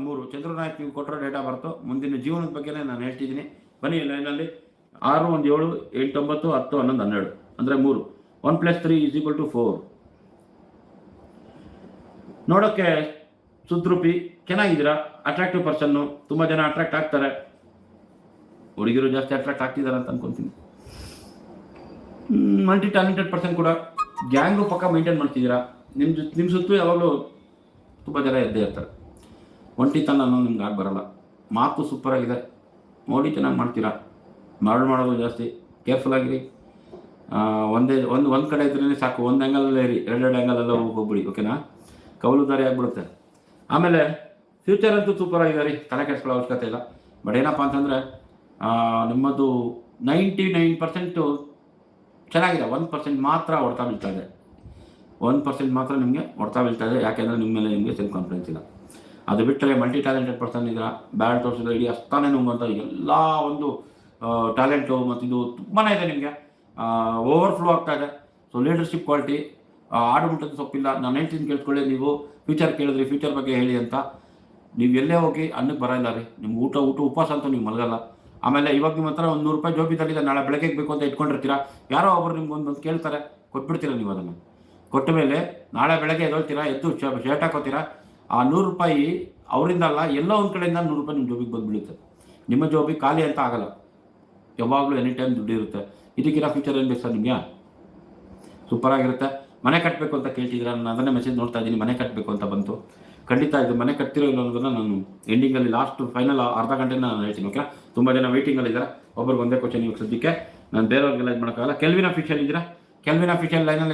3 ಚಂದ್ರನಾಯಕ್ ನೀವು ಕೊಟ್ಟಿರೋ ಡೇಟಾ ಬರ್ತು ಮುಂದಿನ ಜೀವನದ ಬಗ್ಗೆನೇ ನಾನು ಹೇಳ್ತಿದ್ದೀನಿ. ಬನ್ನಿ ಲೈನಲ್ಲಿ 6 1 7 8 9 10 11 12 ಅಂದರೆ 3 1 + 3 = 4. ನೋಡೋಕ್ಕೆ ಸುದ್ರೂಪಿ ಚೆನ್ನಾಗಿದ್ದೀರಾ, ಅಟ್ರಾಕ್ಟಿವ್ ಪರ್ಸನ್ನು, ತುಂಬ ಜನ ಅಟ್ರಾಕ್ಟ್ ಆಗ್ತಾರೆ. ಹುಡುಗಿರು ಜಾಸ್ತಿ ಅಟ್ರಾಕ್ಟ್ ಆಗ್ತಿದ್ದಾರೆ ಅಂತ ಅನ್ಕೊಂತೀನಿ. ಮಲ್ಟಿ ಟ್ಯಾಲೆಂಟೆಡ್ ಪರ್ಸನ್ ಕೂಡ, ಗ್ಯಾಂಗು ಪಕ್ಕ ಮೇಂಟೈನ್ ಮಾಡ್ತಿದ್ದೀರಾ. ನಿಮ್ಮ ಸುತ್ತಲೂ ಯಾವಾಗಲೂ ತುಂಬ ಜನ ಎದ್ದೇ ಇರ್ತಾರೆ. ಒಂಟಿತನ ಅನ್ನೋದು ನಿಮ್ಗೆ ಆಗಿ ಬರಲ್ಲ. ಮಾತು ಸೂಪರಾಗಿದೆ, ನೋಡಿ ಚೆನ್ನಾಗಿ ಮಾಡ್ತೀರಾ. ಮಾಡೋದು ಜಾಸ್ತಿ, ಕೇರ್ಫುಲ್ ಆಗಿರಿ. ಒಂದು ಕಡೆ ಇದ್ರೇ ಸಾಕು, ಒಂದು ಆ್ಯಂಗಲಲ್ಲೇ ಇರಿ, 2 ಆ್ಯಂಗಲೆಲ್ಲ ಹೋಗ್ಬಿಡಿ, ಓಕೆನಾ? ಕೌಲುದಾರಿ ಆಗಿಬಿಡುತ್ತೆ. ಆಮೇಲೆ ಫ್ಯೂಚರ್ ಅಂತೂ ಸೂಪರಾಗಿದೆ ರೀ, ತಲೆ ಕೆಡಿಸ್ಕೊಳ್ಳೋ ಅವಶ್ಯಕತೆ ಇಲ್ಲ. ಬಟ್ ಏನಪ್ಪ ಅಂತಂದರೆ ನಿಮ್ಮದು 99% ಚೆನ್ನಾಗಿದೆ, 1% ಮಾತ್ರ ಹೊಡ್ತಾ ಬೀಳ್ತಾ ಇದೆ. 1% ಮಾತ್ರ ನಿಮಗೆ ಹೊಡ್ತಾ ಬೀಳ್ತಾ ಇದೆ. ಯಾಕೆಂದರೆ ನಿಮ್ಮ ಮೇಲೆ ನಿಮಗೆ ಸೆಲ್ಫ್ ಕಾನ್ಫಿಡೆನ್ಸ್ ಇಲ್ಲ. ಅದು ಬಿಟ್ಟರೆ ಮಲ್ಟಿ ಟ್ಯಾಲೆಂಟೆಡ್ ಪರ್ಸನ್ ಇದ್ದೀರಾ, ಬ್ಯಾಡ್ ತೋರಿಸಿದ್ರೆ ಇಡೀ ಅಷ್ಟಾನೇ ನುಂಗಂತ ಎಲ್ಲ ಒಂದು ಟ್ಯಾಲೆಂಟು ಮತ್ತು ಇದು ತುಂಬಾ ಇದೆ ನಿಮಗೆ, ಓವರ್ಫ್ಲೋ ಆಗ್ತಾ ಇದೆ. ಸೊ ಲೀಡರ್ಶಿಪ್ ಕ್ವಾಲಿಟಿ, ಆಡುಮುಟ್ಟದ ಸೊಪ್ಪಿಲ್ಲ. ನಾನು ಹೇಳ್ತೀನಿ ಕೇಳ್ಕೊಳ್ಳಿ. ನೀವು ಫ್ಯೂಚರ್ ಕೇಳಿದ್ರಿ, ಫ್ಯೂಚರ್ ಬಗ್ಗೆ ಹೇಳಿ ಅಂತ. ನೀವು ಎಲ್ಲೇ ಹೋಗಿ ಅನ್ನಕ್ಕೆ ಬರೋಲ್ಲ ರೀ. ನಿಮ್ಗೆ ಊಟ ಉಪವಾಸ ಅಂತೂ ನೀವು ಮಲಗಲ್ಲ. ಆಮೇಲೆ ಇವಾಗ ನಿಮ್ಮ ಹತ್ರ ಒಂದು 100 ರೂಪಾಯಿ ಜೋಬಿದಲ್ಲಿದೆ, ನಾಳೆ ಬೆಳಗ್ಗೆ ಬೇಕು ಅಂತ ಇಟ್ಕೊಂಡಿರ್ತೀರಾ. ಯಾರೋ ಒಬ್ಬರು ನಿಮ್ಗೆ ಒಂದು ಕೇಳ್ತಾರೆ, ಕೊಟ್ಬಿಡ್ತೀರಾ. ನೀವು ಅದನ್ನು ಕೊಟ್ಟ ಮೇಲೆ ನಾಳೆ ಬೆಳಗ್ಗೆ ಎದ್ದೋಳ್ತೀರಾ, ಎದ್ದು ಶರ್ಟ್ ಹಾಕೋತೀರಾ. ಆ 100 ರೂಪಾಯಿ ಅವರಿಂದ ಅಲ್ಲ, ಎಲ್ಲೋ ಒಂದು ಕಡೆಯಿಂದ 100 ರೂಪಾಯಿ ನಿಮ್ಮ ಜೋಬಿಗೆ ಬಂದು ಬೀಳುತ್ತೆ. ನಿಮ್ಮ ಜೋಬಿಗೆ ಖಾಲಿ ಅಂತ ಆಗಲ್ಲ, ಯಾವಾಗಲೂ ಎನಿ ಟೈಮ್ ದುಡ್ಡು ಇರುತ್ತೆ. ಇದಕ್ಕಿರೋ ಫ್ಯೂಚರ್ ಏನು ಬೇಕು ಸರ್ ನಿಮಗೆ? ಸೂಪರಾಗಿರುತ್ತೆ. ಮನೆ ಕಟ್ಟಬೇಕು ಅಂತ ಕೇಳ್ತಿದ್ದೀರಾ, ನಾನು ಅದನ್ನೇ ಮೆಸೇಜ್ ನೋಡ್ತಾ ಇದ್ದೀನಿ. ಮನೆ ಕಟ್ಟಬೇಕು ಅಂತ ಬಂತು, ಖಂಡಿತ ಇದು ಮನೆ ಕಟ್ತಿರೋ ಇಲ್ಲ ಅನ್ನೋದನ್ನು ನಾನು ಎಂಡಿಂಗಲ್ಲಿ ಲಾಸ್ಟ್ ಫೈನಲ್ ಅರ್ಧ ಗಂಟೆನ ನಾನು ಹೇಳ್ತೀನಿ, ಓಕೆ? ತುಂಬ ಜನ ವೆಯ್ಟಿಂಗಲ್ಲಿದ್ದಾರೆ. ಒಬ್ಬರಿಗೆ ಒಂದೇ ಕ್ವಶನ್ ಇವಾಗ ಸದ್ಯಕ್ಕೆ, ನಾನು ಬೇರೆಯವ್ರಿಗೆಲ್ಲ ಇದು ಮಾಡೋಕ್ಕಾಗಲ್ಲ. ಕೆಲ್ವಿನ್ ಅಫಿಷಿಯಲ್ ಇದ್ದೀರಾ? ಕೆಲ್ವಿನ್ ಅಫಿಷಿಯಲ್ ಲೈನಲ್ಲಿ